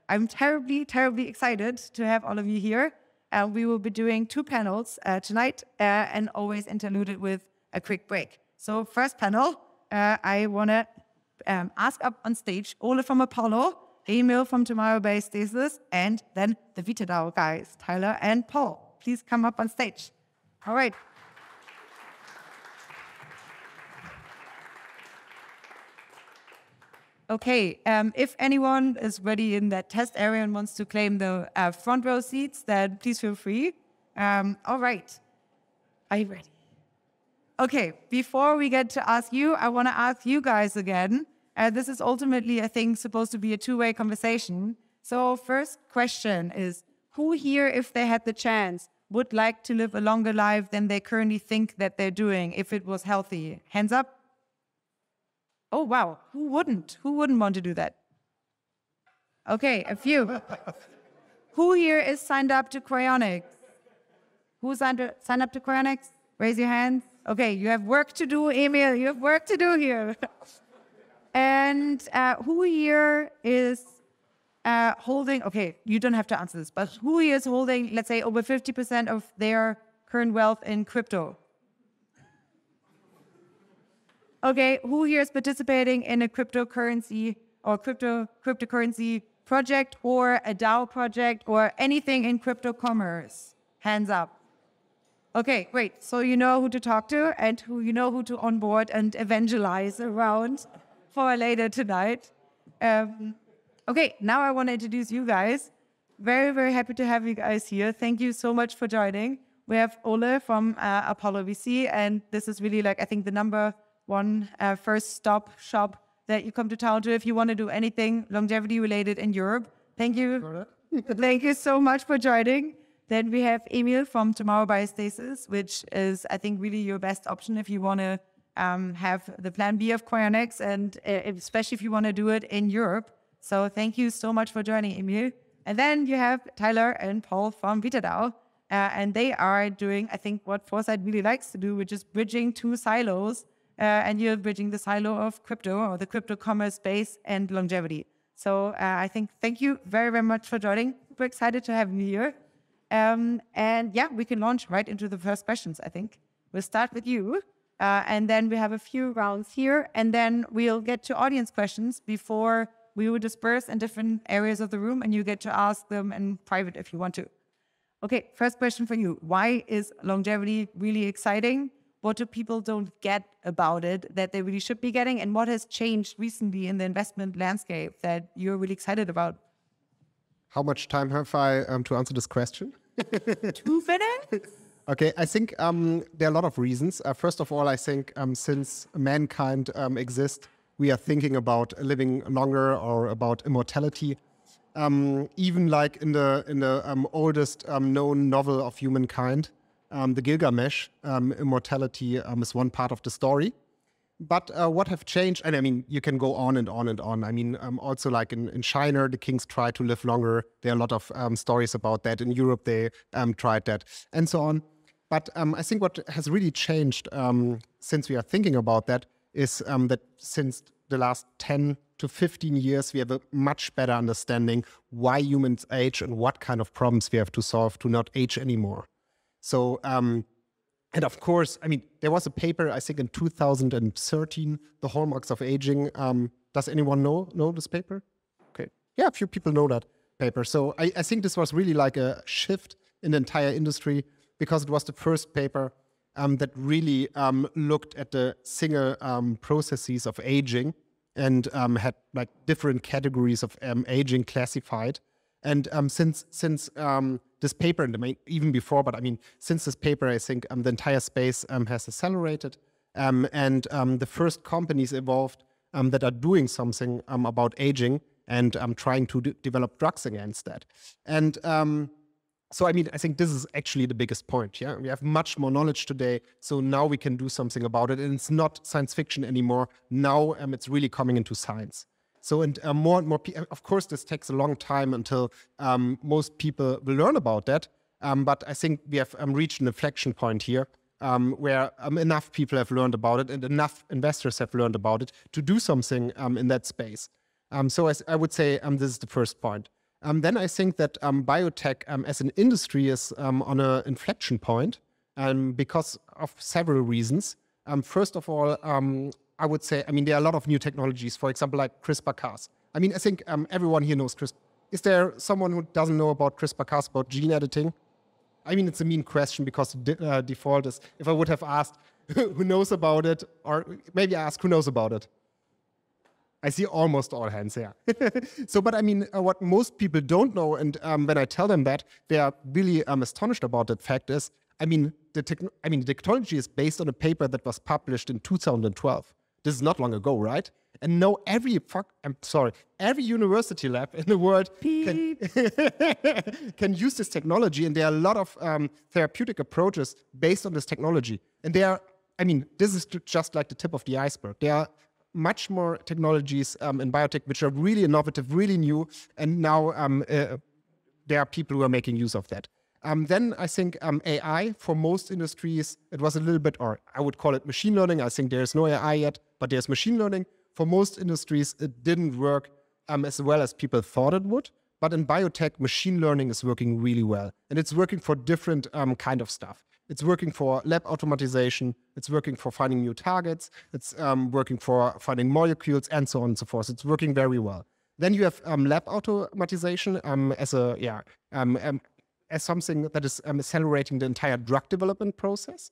I'm terribly, terribly excited to have all of you here. We will be doing 2 panels tonight and always interluded with a quick break. So first panel, I want to ask up on stage Ole from Apollo, Emil from Tomorrow Biostasis, and then the VitaDAO guys, Tyler and Paul. Please come up on stage. All right. Okay, if anyone is ready in that test area and wants to claim the front row seats, then please feel free. All right. Are you ready? Okay, before we get to ask you, I want to ask you guys again. This is ultimately, I think, supposed to be a two-way conversation. So first question is, who here, if they had the chance, would like to live a longer life than they currently think that they're doing if it was healthy? Hands up. Oh, wow. Who wouldn't? Who wouldn't want to do that? Okay, a few. Who here is signed up to Cryonics? Who signed up to Cryonics? Raise your hands. Okay, you have work to do, Emil. You have work to do here. And who here is holding, okay, you don't have to answer this, but who here is holding, let's say, over 50% of their current wealth in crypto? Okay, who here is participating in a cryptocurrency or cryptocurrency project or a DAO project or anything in crypto commerce? Hands up. Okay, great. So you know who to talk to and you know who to onboard and evangelize around for later tonight. Okay, now I want to introduce you guys. Very, very happy to have you guys here. Thank you so much for joining. We have Ole from Apollo VC, and this is really like, I think, the number one first stop shop that you come to town to if you want to do anything longevity related in Europe. Thank you. Thank you so much for joining. Then we have Emil from Tomorrow Biostasis, which is, I think, really your best option if you want to have the plan B of Cryonics, and especially if you want to do it in Europe. So thank you so much for joining, Emil. And then you have Tyler and Paul from VitaDAO, and they are doing, I think, what Foresight really likes to do, which is bridging 2 silos. And you're bridging the silo of crypto or the crypto commerce space and longevity. So I think thank you very, very much for joining. We're excited to have you here. And yeah, we can launch right into the first questions, I think. We'll start with you. And then we have a few rounds here. And then we'll get to audience questions before we will disperse in different areas of the room. And you get to ask them in private if you want to. Okay, first question for you. Why is longevity really exciting? What do people don't get about it that they really should be getting? And what has changed recently in the investment landscape that you're really excited about? How much time have I to answer this question? 2 minutes? Okay, I think there are a lot of reasons. First of all, I think since mankind exists, we are thinking about living longer or about immortality. Even like in the oldest known novel of humankind, the Gilgamesh, immortality is one part of the story. But what have changed, and I mean, you can go on and on and on. I mean, also like in China, the kings try to live longer. There are a lot of stories about that. In Europe, they tried that, and so on. But I think what has really changed since we are thinking about that is that since the last 10 to 15 years, we have a much better understanding why humans age and what kind of problems we have to solve to not age anymore. So, and of course, I mean, there was a paper, I think in 2013, The Hallmarks of Aging. Does anyone know this paper? Okay. Yeah, a few people know that paper. So I think this was really like a shift in the entire industry because it was the first paper that really looked at the single processes of aging and had like different categories of aging classified. And since this paper, and even before, but I mean, since this paper, I think the entire space has accelerated, and the first companies evolved that are doing something about aging and trying to develop drugs against that. And so, I mean, I think this is actually the biggest point. Yeah, we have much more knowledge today, so now we can do something about it, and it's not science fiction anymore. Now it's really coming into science. So, and more and more people, of course, this takes a long time until most people will learn about that. But I think we have reached an inflection point here where enough people have learned about it and enough investors have learned about it to do something in that space. So I would say this is the first point. then I think that biotech as an industry is on an inflection point because of several reasons. First of all, I would say, there are a lot of new technologies, for example, like CRISPR-Cas. I think everyone here knows CRISPR. Is there someone who doesn't know about CRISPR-Cas, about gene editing? It's a mean question because the default is, if I would have asked who knows about it, or maybe ask who knows about it. I see almost all hands here. So, but what most people don't know, and when I tell them that, they are really astonished about that fact is, the technology is based on a paper that was published in 2012. This is not long ago, right? And now every university lab in the world can use this technology, and there are a lot of therapeutic approaches based on this technology. And they are, this is just like the tip of the iceberg. There are much more technologies in biotech which are really innovative, really new, and now there are people who are making use of that. Then I think AI, for most industries, it was a little bit, or I would call it machine learning. I think there's no AI yet, but there's machine learning. For most industries, it didn't work as well as people thought it would. But in biotech, machine learning is working really well. And it's working for different kind of stuff. It's working for lab automatization. It's working for finding new targets. It's working for finding molecules and so on and so forth. It's working very well. Then you have lab automatization as something that is accelerating the entire drug development process.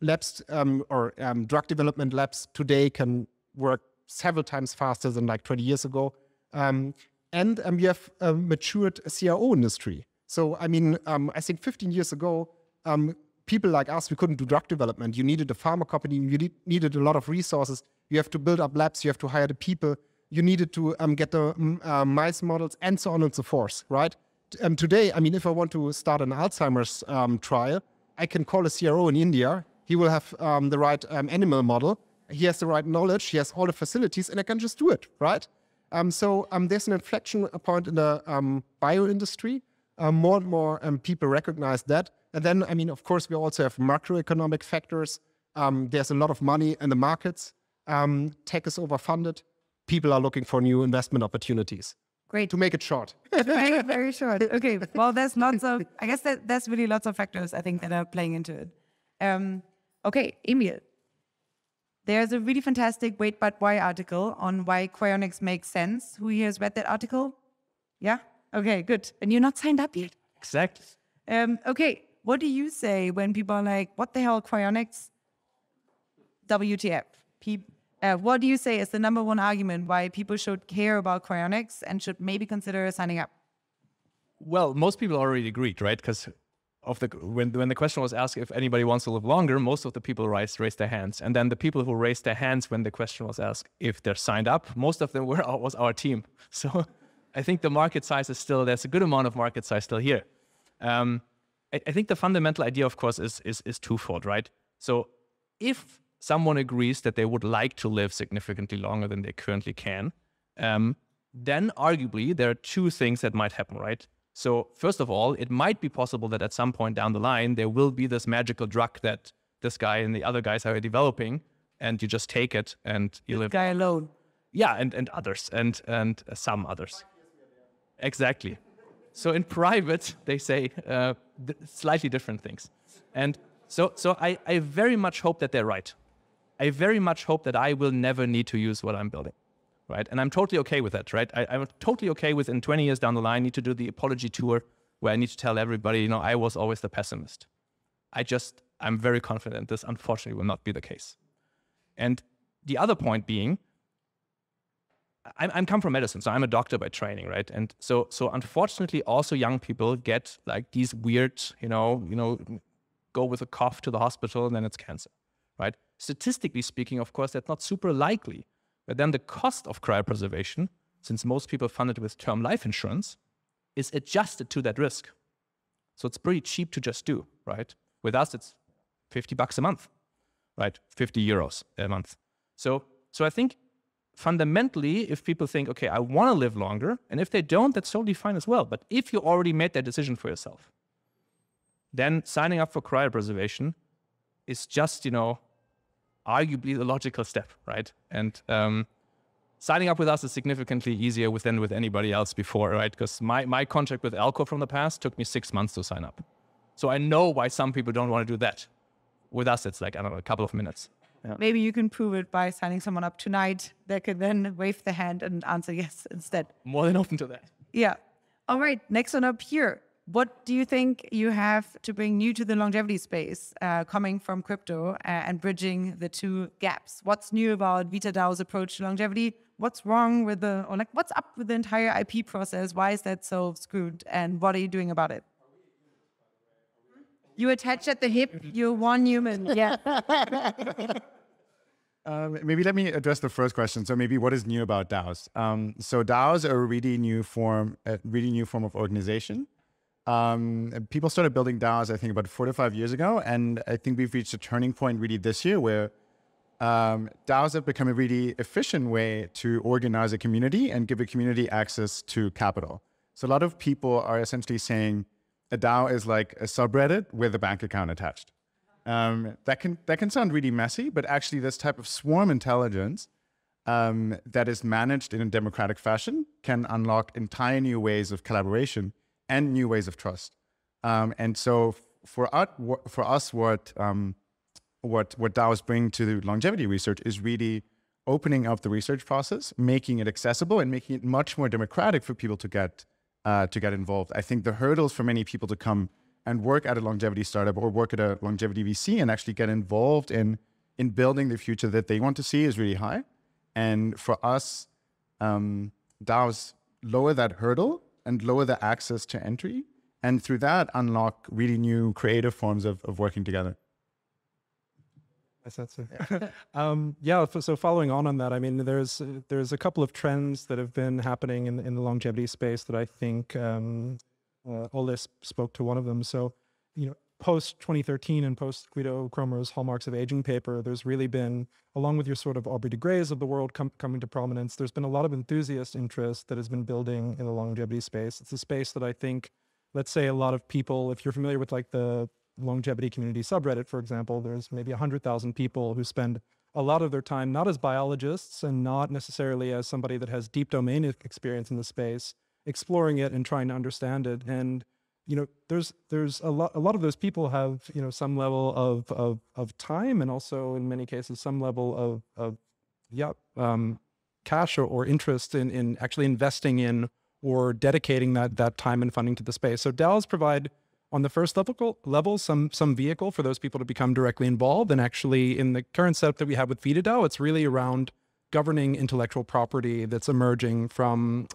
Labs or drug development labs today can work several times faster than like 20 years ago. And you have a matured CRO industry. So, I think 15 years ago, people like us, we couldn't do drug development. You needed a pharma company, you needed a lot of resources. You have to build up labs, you have to hire the people, you needed to get the mice models and so on and so forth, right? Today, if I want to start an Alzheimer's trial, I can call a CRO in India. He will have the right animal model. He has the right knowledge. He has all the facilities, and I can just do it, right? So there's an inflection point in the bio industry. More and more people recognize that. And then, of course, we also have macroeconomic factors. There's a lot of money in the markets. Tech is overfunded. People are looking for new investment opportunities. Great. To make it short. Very, very short. Okay. Well, there's lots of, I guess there's really lots of factors, I think, that are playing into it. Okay, Emil. There's a really fantastic Wait But Why article on why cryonics makes sense. Who here has read that article? Yeah? Okay, good. And you're not signed up yet? Exactly. Okay, what do you say when people are like, what the hell, cryonics? WTF? What do you say is the number one argument why people should care about cryonics and should maybe consider signing up? Well, most people already agreed, right? Because when the question was asked if anybody wants to live longer, most of the people raised their hands. And then the people who raised their hands when the question was asked if they're signed up, most of them was our team. So I think the market size is still, there's a good amount of market size still here. I think the fundamental idea, of course, is twofold, right? So if someone agrees that they would like to live significantly longer than they currently can, then arguably there are two things that might happen, right? So first of all, it might be possible that at some point down the line, there will be this magical drug that this guy and the other guys are developing, and you just take it and you live. This guy alone. Yeah, and others, and some others. Exactly. So in private, they say slightly different things. And so I very much hope that they're right. I very much hope that I will never need to use what I'm building, right? And I'm totally okay with that, right? I'm totally okay with in 20 years down the line, I need to do the apology tour where I need to tell everybody, I was always the pessimist. I'm very confident this unfortunately will not be the case. And the other point being, I'm come from medicine, so I'm a doctor by training, right? And so unfortunately also young people get like these weird, go with a cough to the hospital and then it's cancer, right? Statistically speaking, of course, that's not super likely. But then the cost of cryopreservation, since most people fund it with term life insurance, is adjusted to that risk. So it's pretty cheap to just do, right? With us, it's $50 a month, right? 50 euros a month. So I think fundamentally, if people think, okay, I want to live longer, and if they don't, that's totally fine as well. But if you already made that decision for yourself, then signing up for cryopreservation is just, arguably the logical step, right? And signing up with us is significantly easier than with anybody else before, right? Because my contract with Alco from the past took me 6 months to sign up. So I know why some people don't want to do that. With us, it's like, I don't know, a couple of minutes. Yeah. Maybe you can prove it by signing someone up tonight. They can then wave the hand and answer yes instead. More than open to that. Yeah. All right, next one up here. What do you think you have to bring new to the longevity space, coming from crypto and bridging the two gaps? What's new about VitaDAO's approach to longevity? What's wrong with what's up with the entire IP process? Why is that so screwed? And what are you doing about it? You attach at the hip, you're one human. Yeah. Maybe let me address the first question. So maybe what is new about DAOs? So DAOs are a really new form of organization. People started building DAOs, I think, about 4 to 5 years ago. And I think we've reached a turning point really this year where DAOs have become a really efficient way to organize a community and give a community access to capital. So a lot of people are essentially saying a DAO is like a subreddit with a bank account attached. That can sound really messy, but actually this type of swarm intelligence that is managed in a democratic fashion can unlock entire new ways of collaboration and new ways of trust. And so for us, what DAOs bring to the longevity research is really opening up the research process, making it accessible, and making it much more democratic for people to get involved. I think the hurdles for many people to come and work at a longevity startup or work at a longevity VC and actually get involved in building the future that they want to see is really high. And for us, DAOs lower that hurdle and lower the access to entry, and through that unlock really new creative forms of working together. That's it. Yeah. So following on that, I mean, there's a couple of trends that have been happening in the longevity space that I think Ole spoke to one of them. So, post 2013 and post Guido Kromer's Hallmarks of Aging paper, there's really been, along with your sort of Aubrey de Greys of the world coming to prominence, there's been a lot of enthusiast interest that has been building in the longevity space. It's a space that I think, let's say a lot of people, if you're familiar with like the longevity community subreddit, for example, there's maybe 100,000 people who spend a lot of their time not as biologists and not necessarily as somebody that has deep domain experience in the space, exploring it and trying to understand it. And there's a lot of those people have some level of time, and also in many cases some level of cash or interest in actually investing in or dedicating that time and funding to the space. So DAOs provide, on the first level, some vehicle for those people to become directly involved. And actually, in the current setup that we have with VitaDAO, it's really around governing intellectual property that's emerging from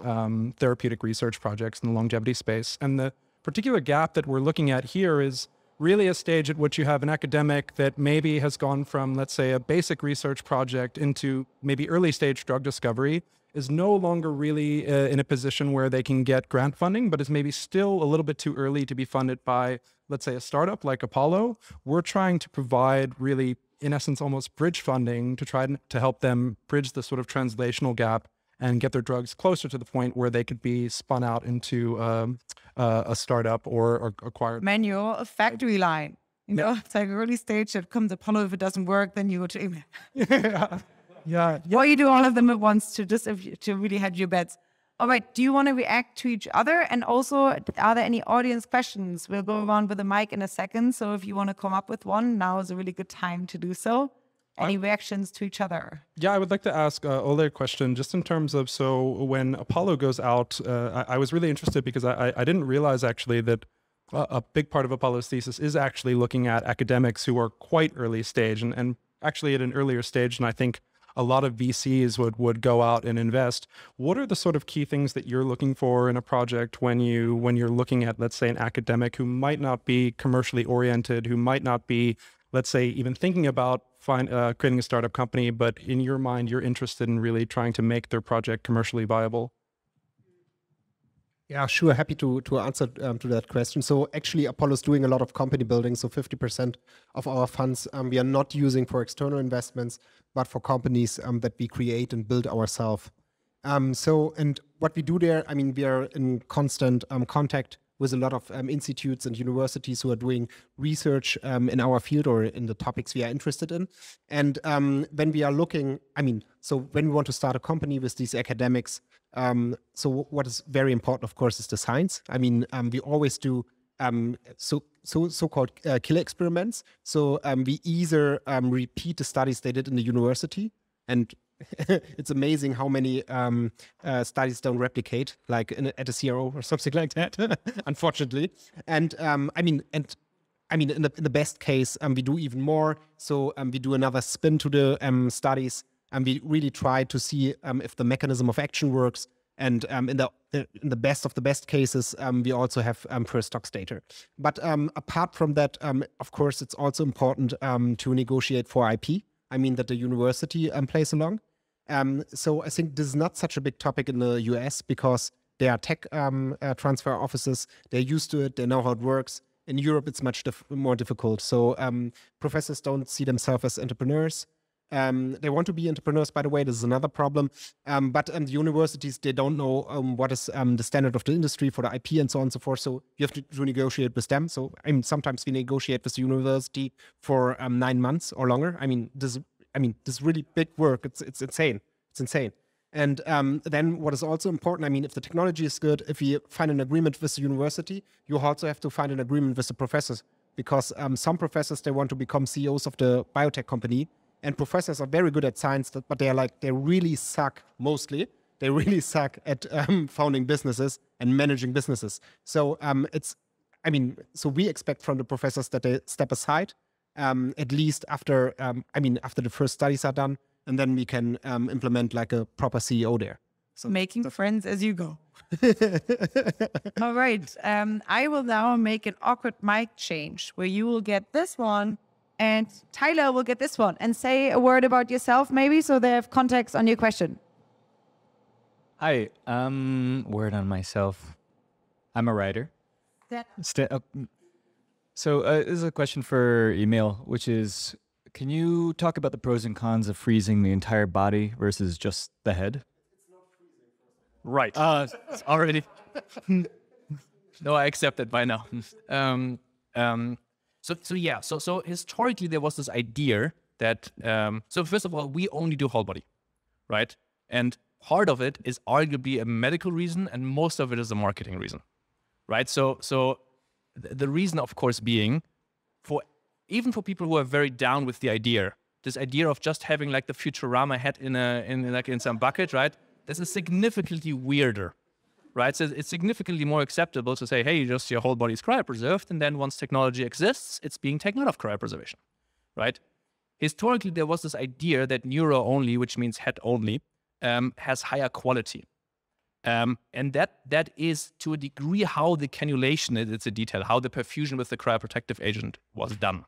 therapeutic research projects in the longevity space. And the particular gap that we're looking at here is really a stage at which you have an academic that maybe has gone from, let's say, a basic research project into maybe early stage drug discovery, is no longer really in a position where they can get grant funding, but is maybe still a little bit too early to be funded by, let's say, a startup like Apollo. We're trying to provide really, in essence, almost bridge funding to try to help them bridge the sort of translational gap and get their drugs closer to the point where they could be spun out into a startup or acquired. Manual, a factory line. It's like early stage that comes Apollo. If it doesn't work, then you go to Emil. Yeah. Or you do all of them at once to really hedge your bets. All right. Do you want to react to each other? And also, are there any audience questions? We'll go around with a mic in a second. So if you want to come up with one, now is a really good time to do so. Any reactions to each other? Yeah, I would like to ask Ole a question just in terms of, so when Apollo goes out, I was really interested because I didn't realize actually that a big part of Apollo's thesis is actually looking at academics who are quite early stage and actually at an earlier stage. And I think a lot of VCs would go out and invest. What are the sort of key things that you're looking for in a project when you're looking at, let's say, an academic who might not be commercially oriented, who might not be, let's say, even thinking about creating a startup company, but in your mind, you're interested in really trying to make their project commercially viable? Yeah, sure. Happy to answer to that question. So actually, Apollo's doing a lot of company building. So 50% of our funds we are not using for external investments, but for companies that we create and build ourselves. And what we do there, I mean, we are in constant contact with a lot of institutes and universities who are doing research in our field or in the topics we are interested in. And when we are looking, so when we want to start a company with these academics, so what is very important, of course, is the science. We always do so-called killer experiments. So we either repeat the studies they did in the university, and it's amazing how many studies don't replicate, like at a CRO or something like that, unfortunately. And in the best case, we do even more. So we do another spin to the studies, and we really try to see if the mechanism of action works. And in the best of the best cases, we also have first tox data. But apart from that, of course, it's also important to negotiate for IP. That the university plays along. So I think this is not such a big topic in the US because there are tech transfer offices. They're used to it. They know how it works. In Europe, it's much more difficult. So professors don't see themselves as entrepreneurs. They want to be entrepreneurs, by the way. This is another problem. But the universities, they don't know what is the standard of the industry for the IP and so on and so forth. So you have to negotiate with them. So sometimes we negotiate with the university for 9 months or longer. This is really big work. It's insane. It's insane. And then what is also important, if the technology is good, if you find an agreement with the university, you also have to find an agreement with the professors, because some professors, they want to become CEOs of the biotech company. And professors are very good at science, but they really suck mostly. They really suck at founding businesses and managing businesses. So so we expect from the professors that they step aside, at least after the first studies are done, and then we can implement like a proper CEO there. So making friends as you go. All right. I will now make an awkward mic change where you will get this one and Tyler will get this one, and say a word about yourself maybe so they have context on your question. Hi, word on myself. I'm a writer. So this is a question for Emil, which is, can you talk about the pros and cons of freezing the entire body versus just the head? It's not freezing. Right. It's already... No, I accept it by now. So historically there was this idea that, so first of all, we only do whole body, right? And part of it is arguably a medical reason, and most of it is a marketing reason, right? So the reason, of course, being even for people who are very down with the idea, this idea of just having like the Futurama head in some bucket, right? This is significantly weirder. Right, so it's significantly more acceptable to say, hey, just your whole body is cryopreserved, and then once technology exists, it's being taken out of cryopreservation, right? Historically, there was this idea that neuro only, which means head only, has higher quality. And that is, to a degree, how the cannulation, it's a detail, how the perfusion with the cryoprotective agent was done.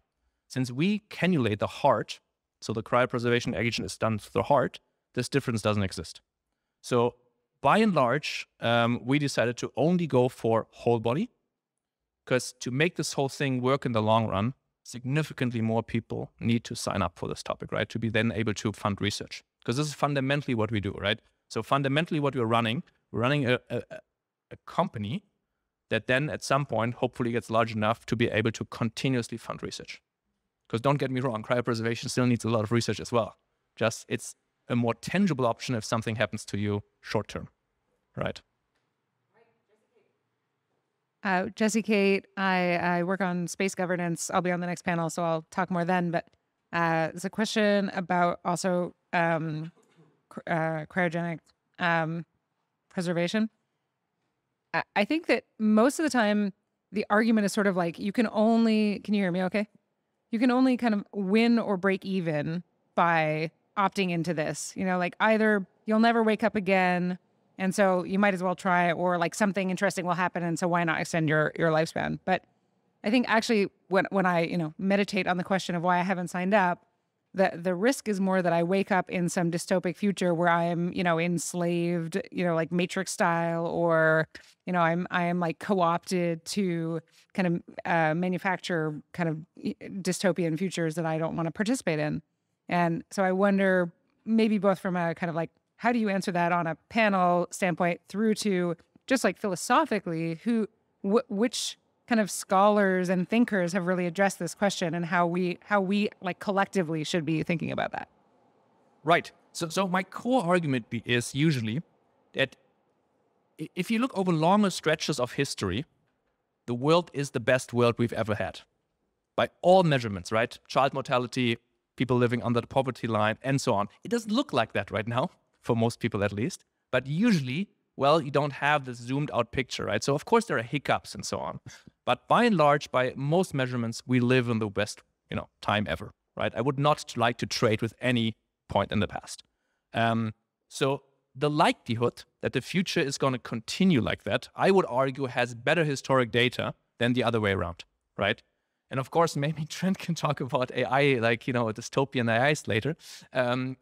Since we cannulate the heart, so the cryopreservation agent is done through the heart, this difference doesn't exist. So by and large, we decided to only go for whole body, because to make this whole thing work in the long run, significantly more people need to sign up for this topic, right? To be then able to fund research, because this is fundamentally what we do, right? So fundamentally what we're running a company that then at some point hopefully gets large enough to be able to continuously fund research. Because don't get me wrong, cryopreservation still needs a lot of research as well. Just it's a more tangible option if something happens to you short term, right? Jesse Kate, I work on space governance. I'll be on the next panel, so I'll talk more then. But there's a question about also cryogenic preservation. I think that most of the time, the argument is sort of like, can you hear me okay? You can only kind of win or break even by opting into this. Like either you'll never wake up again, and so you might as well try it, or like something interesting will happen, and so why not extend your lifespan? But I think actually when I meditate on the question of why I haven't signed up, the risk is more that I wake up in some dystopic future where I am enslaved, like Matrix style, or I am like co-opted to kind of manufacture kind of dystopian futures that I don't want to participate in. And so I wonder, maybe both from a kind of like, how do you answer that on a panel standpoint, through to just like philosophically, who which kind of scholars and thinkers have really addressed this question, and how we like collectively should be thinking about that. Right. So my core argument is usually that if you look over longer stretches of history, the world is the best world we've ever had. By all measurements, right? Child mortality, people living under the poverty line, and so on. It doesn't look like that right now, for most people at least. But usually, well, you don't have this zoomed out picture, right? So of course there are hiccups and so on. But by and large, by most measurements, we live in the best, time ever, right? I would not like to trade with any point in the past. So the likelihood that the future is going to continue like that, I would argue, has better historic data than the other way around, right? And of course, maybe Trent can talk about AI, like, dystopian AIs later. I'm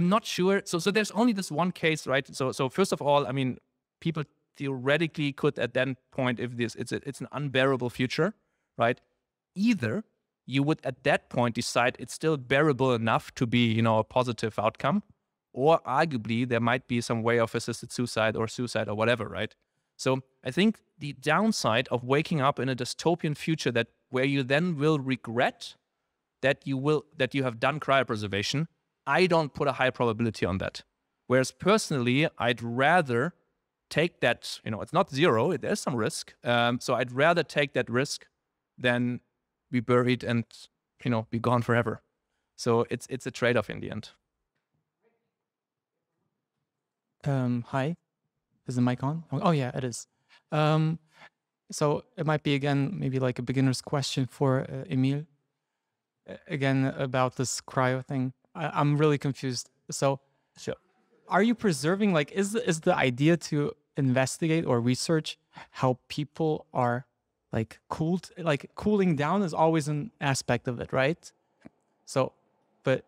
not sure. So there's only this one case, right? So first of all, I mean, people theoretically could at that point, if it's an unbearable future, right? Either you would at that point decide it's still bearable enough to be, a positive outcome, or arguably there might be some way of assisted suicide or whatever, right? So I think the downside of waking up in a dystopian future where you then will regret that you have done cryopreservation, I don't put a high probability on that. Whereas personally, I'd rather take that, it's not zero, there's some risk. So I'd rather take that risk than be buried and, be gone forever. So it's a trade-off in the end. Hi, is the mic on? Oh yeah, it is. So it might be, again, maybe like a beginner's question for Emil. Again, about this cryo thing. I'm really confused. So are you preserving, like, is the idea to investigate or research how people are like cooled? Like cooling down is always an aspect of it, right? So, but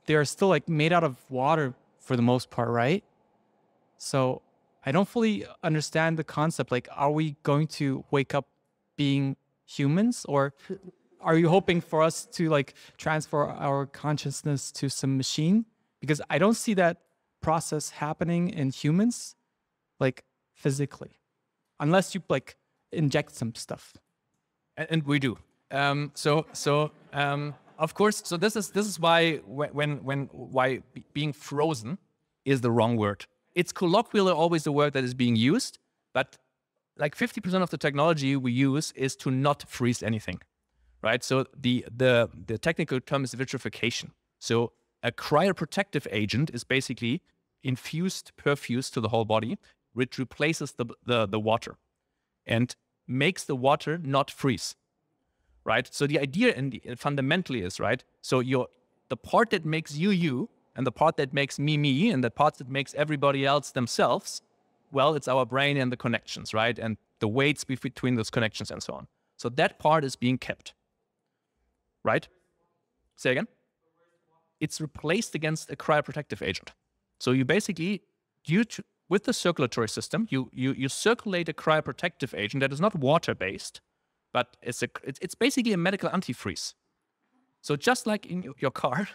they are still like made out of water for the most part, right? So I don't fully understand the concept. Like, are we going to wake up being humans, or are you hoping for us to like transfer our consciousness to some machine? Because I don't see that process happening in humans, like physically, unless you like inject some stuff. And we do. Of course. So this is why why being frozen is the wrong word. It's colloquially always the word that is being used, but like 50% of the technology we use is to not freeze anything, right? So the technical term is vitrification. So a cryoprotective agent is basically perfused to the whole body, which replaces the water and makes the water not freeze, right? So the idea fundamentally is, right, so the part that makes you, and the part that makes me, and the part that makes everybody else themselves, well, it's our brain and the connections, right? And the weights between those connections and so on. So that part is being kept, right? Say again? It's replaced against a cryoprotective agent. So you basically, with the circulatory system, you circulate a cryoprotective agent that is not water-based, but it's basically a medical antifreeze. So just like in your car,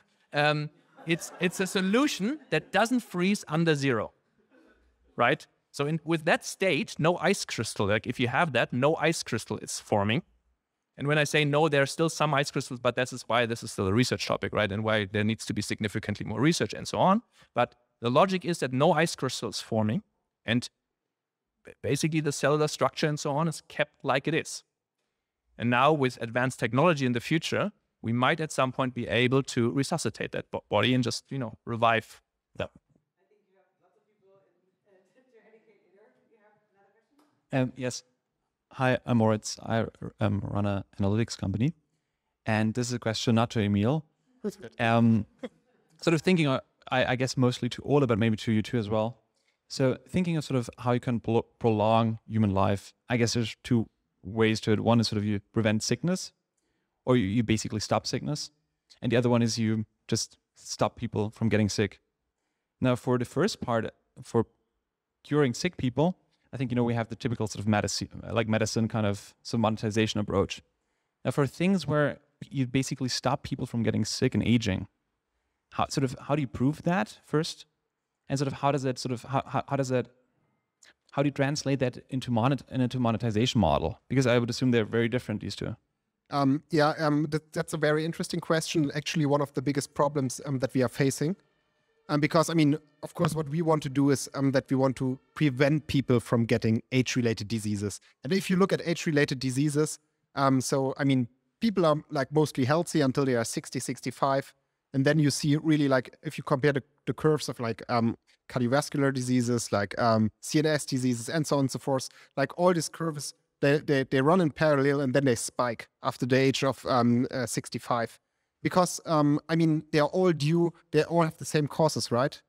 it's a solution that doesn't freeze under zero, right? So with that state, no ice crystal, like if you have that, no ice crystal is forming. And when I say no, there are still some ice crystals, but this is why this is still a research topic, right? And why there needs to be significantly more research and so on. But the logic is that no ice crystal is forming, and basically the cellular structure and so on is kept like it is. And now with advanced technology in the future, we might at some point be able to resuscitate that body and just, revive them. I think you have lots of people to educate either. You have another question? Yes. Hi, I'm Moritz. I run an analytics company. And this is a question not to Emil. Sort of thinking, I guess mostly to Ole, but maybe to you too as well. So thinking of sort of how you can prolong human life, I guess there's two ways to it. One is sort of you prevent sickness, or you basically stop sickness. And the other one is you just stop people from getting sick. Now, for the first part, for curing sick people, I think, we have the typical sort of medicine kind of some monetization approach. Now, for things where you basically stop people from getting sick and aging, how do you prove that first? And sort of how does that how do you translate that into monetization model? Because I would assume they're very different, these two. That's a very interesting question. Actually, one of the biggest problems that we are facing. Because, I mean, of course, what we want to do is that we want to prevent people from getting age-related diseases. And if you look at age-related diseases, so, I mean, people are like mostly healthy until they are 60, 65. And then you see really like, if you compare the curves of like cardiovascular diseases, like CNS diseases and so on and so forth, like all these curves, they run in parallel and then they spike after the age of 65. Because, I mean, they are all due, they all have the same causes, right?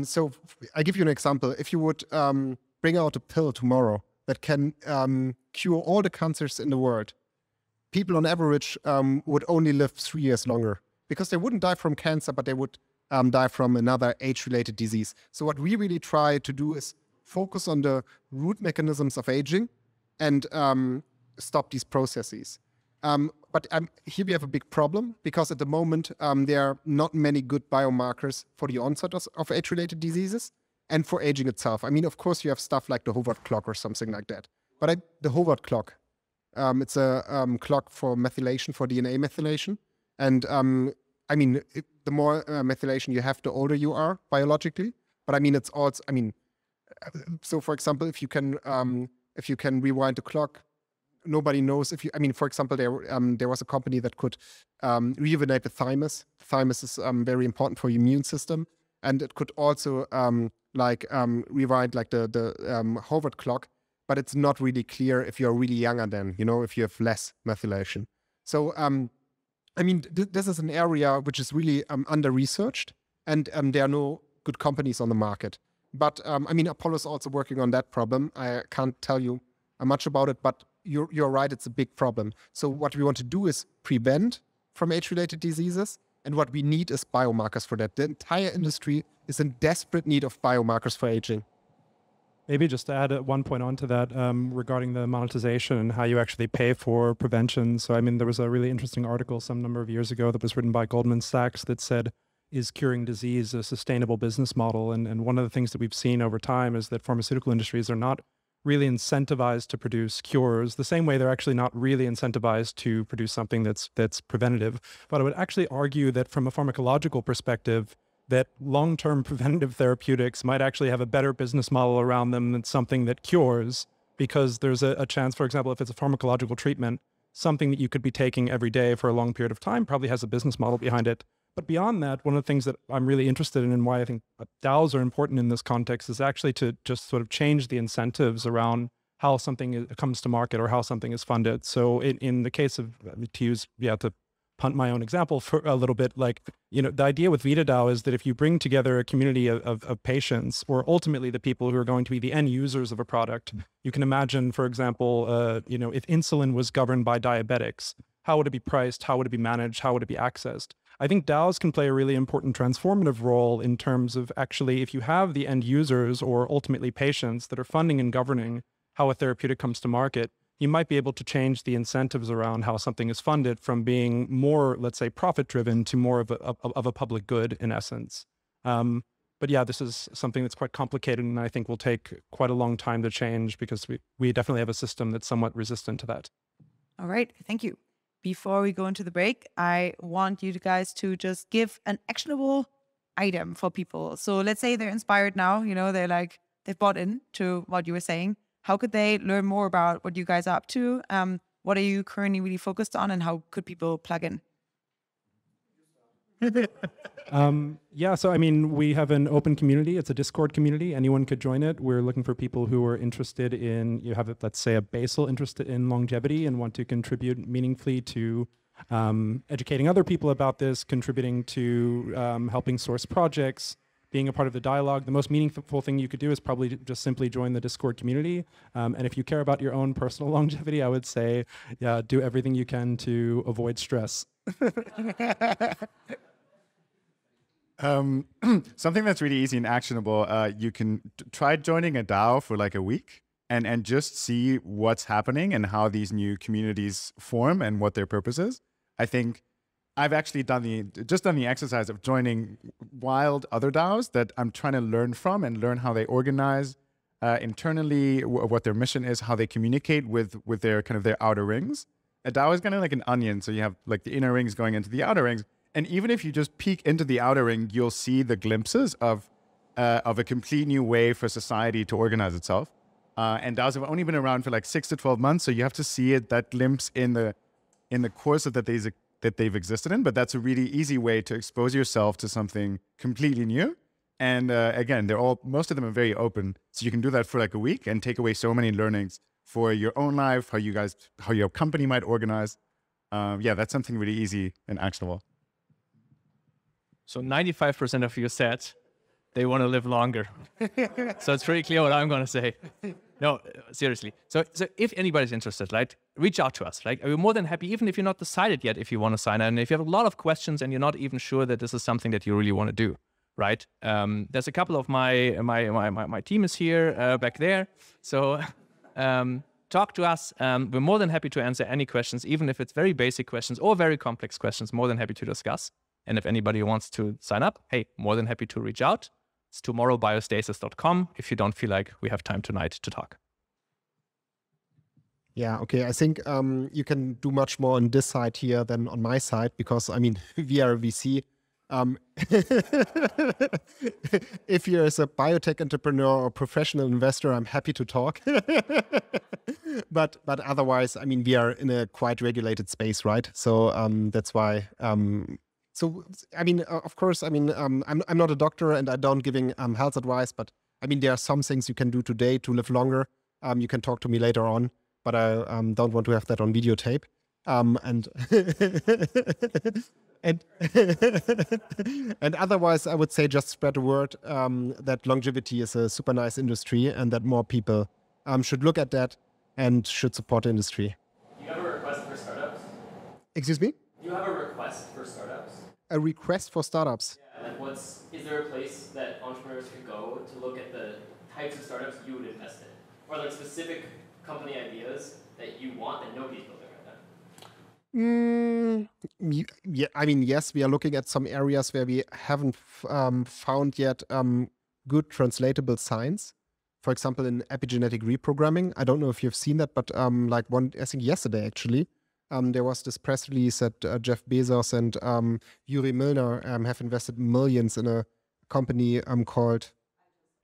So I give you an example. If you would bring out a pill tomorrow that can cure all the cancers in the world, people on average would only live 3 years longer because they wouldn't die from cancer, but they would die from another age-related disease. So what we really try to do is focus on the root mechanisms of aging and stop these processes. But here we have a big problem because at the moment there are not many good biomarkers for the onset of age-related diseases and for aging itself. I mean, of course, you have stuff like the Howard clock or something like that. But the Howard clock, it's a clock for methylation, for DNA methylation. And I mean, the more methylation you have, the older you are biologically. But I mean, it's also, I mean, so for example, if you can rewind the clock, nobody knows if you, I mean, for example, there was a company that could rejuvenate the thymus. The thymus is very important for your immune system. And it could also rewind like the Howard clock, but it's not really clear if you're really younger than, you know, if you have less methylation. So, I mean, this is an area which is really under-researched, and there are no good companies on the market. But, I mean, Apollo is also working on that problem. I can't tell you much about it, but you're right, it's a big problem. So what we want to do is prevent from age-related diseases, and what we need is biomarkers for that. The entire industry is in desperate need of biomarkers for aging. Maybe just to add one point onto that regarding the monetization and how you actually pay for prevention. So, I mean, there was a really interesting article some number of years ago that was written by Goldman Sachs that said, is curing disease a sustainable business model? And one of the things that we've seen over time is that pharmaceutical industries are not really incentivized to produce cures, the same way they're actually not really incentivized to produce something that's preventative. But I would actually argue that from a pharmacological perspective, that long-term preventative therapeutics might actually have a better business model around them than something that cures, because there's a chance, for example, if it's a pharmacological treatment, something that you could be taking every day for a long period of time probably has a business model behind it. But beyond that, one of the things that I'm really interested in and why I think DAOs are important in this context is actually to just sort of change the incentives around how something comes to market or how something is funded. So in the case of, to punt my own example for a little bit, like, you know, the idea with VitaDAO is that if you bring together a community of patients, or ultimately the people who are going to be the end users of a product, you can imagine, for example, you know, if insulin was governed by diabetics, how would it be priced? How would it be managed? How would it be accessed? I think DAOs can play a really important transformative role in terms of actually, if you have the end users or ultimately patients that are funding and governing how a therapeutic comes to market, you might be able to change the incentives around how something is funded from being more, let's say, profit-driven to more of a public good in essence. But yeah, this is something that's quite complicated and I think will take quite a long time to change because we definitely have a system that's somewhat resistant to that. All right, thank you. Before we go into the break, I want you guys to just give an actionable item for people. So let's say they're inspired now, you know, they've bought into what you were saying. How could they learn more about what you guys are up to? What are you currently really focused on and how could people plug in? Yeah, so I mean, we have an open community. It's a Discord community. Anyone could join it. We're looking for people who are interested in, you have, let's say, a basal interest in longevity and want to contribute meaningfully to educating other people about this, contributing to helping source projects, being a part of the dialogue. The most meaningful thing you could do is probably just simply join the Discord community. And if you care about your own personal longevity, I would say, yeah, do everything you can to avoid stress. Something that's really easy and actionable, you can try joining a DAO for like a week and just see what's happening and how these new communities form and what their purpose is. I think I've actually done the exercise of joining wild other DAOs that I'm trying to learn from and learn how they organize, internally, what their mission is, how they communicate with their kind of their outer rings. A DAO is kind of like an onion. So you have like the inner rings going into the outer rings. And even if you just peek into the outer ring, you'll see the glimpses of a complete new way for society to organize itself. And DAOs have only been around for like 6 to 12 months. So you have to see that glimpse in the course of that they've existed in. But that's a really easy way to expose yourself to something completely new. And again, most of them are very open. So you can do that for like a week and take away so many learnings for your own life, how your company might organize. Yeah, that's something really easy and actionable. So 95% of you said they want to live longer. So it's pretty clear what I'm going to say. No, seriously. So if anybody's interested, right, reach out to us. Like, we're more than happy, even if you're not decided yet if you want to sign up. And if you have a lot of questions and you're not even sure that this is something that you really want to do, right? There's a couple of my team is here back there. So talk to us. We're more than happy to answer any questions, even if it's very basic questions or very complex questions, more than happy to discuss. And if anybody wants to sign up, hey, more than happy to reach out. It's tomorrowbiostasis.com if you don't feel like we have time tonight to talk. Yeah, okay. I think you can do much more on this side here than on my side because, I mean, we are a VC. If you're as a biotech entrepreneur or professional investor, I'm happy to talk. But otherwise, I mean, we are in a quite regulated space, right? So that's why. So I mean, of course, I mean, I'm not a doctor and I don't giving health advice, but I mean, there are some things you can do today to live longer. You can talk to me later on, but I don't want to have that on videotape. And otherwise, I would say just spread the word that longevity is a super nice industry and that more people should look at that and should support the industry. Do you have a request for startups? Excuse me? Do you have a request for startups? A request for startups? Yeah, like is there a place that entrepreneurs could go to look at the types of startups you would invest in? Or like specific company ideas that you want that nobody's building right now? Yeah, I mean, yes, we are looking at some areas where we haven't found yet good translatable science. For example, in epigenetic reprogramming. I don't know if you've seen that, but I think yesterday actually, there was this press release that Jeff Bezos and Yuri Milner have invested millions in a company called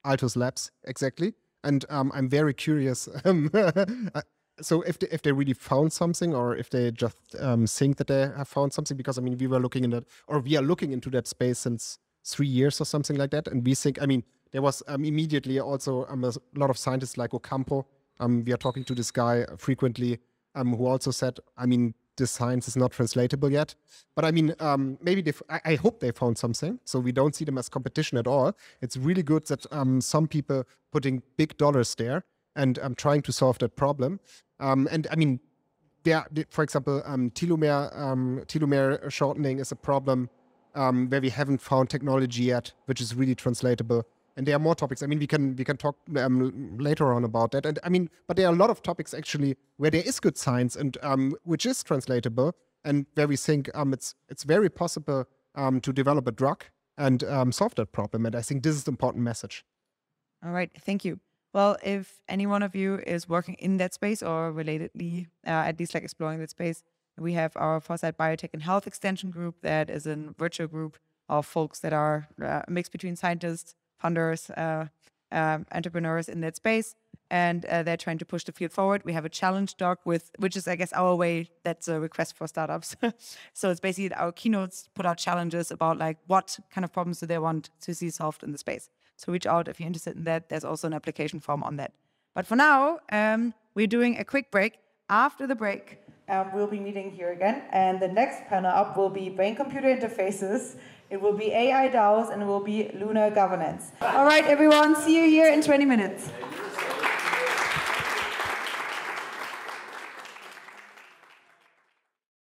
Altos Labs, exactly. And I'm very curious. So if they really found something, or if they just think that they have found something, because I mean we are looking into that space since 3 years or something like that, and we think, I mean, there was immediately also a lot of scientists like Ocampo. We are talking to this guy frequently, who also said, I mean, this science is not translatable yet. But I mean, maybe I hope they found something, so we don't see them as competition at all. It's really good that some people putting big dollars there and trying to solve that problem. And I mean, for example, telomere shortening is a problem where we haven't found technology yet, which is really translatable. And there are more topics. I mean, we can talk later on about that. And I mean, but there are a lot of topics actually where there is good science and which is translatable, and where we think it's very possible to develop a drug and solve that problem. And I think this is the important message. All right, thank you. Well, if any one of you is working in that space or relatedly, at least like exploring that space, we have our Foresight Biotech and Health Extension group that is a virtual group of folks that are a mix between scientists, funders, entrepreneurs in that space, and they're trying to push the field forward. We have a challenge doc which is, I guess, our way. That's a request for startups. So it's basically our keynotes put out challenges about like what kind of problems do they want to see solved in the space. So reach out if you're interested in that. There's also an application form on that. But for now, we're doing a quick break. After the break, we'll be meeting here again. And the next panel up will be brain-computer interfaces. It will be AI DAOs, and it will be lunar governance. All right, everyone. See you here in 20 minutes.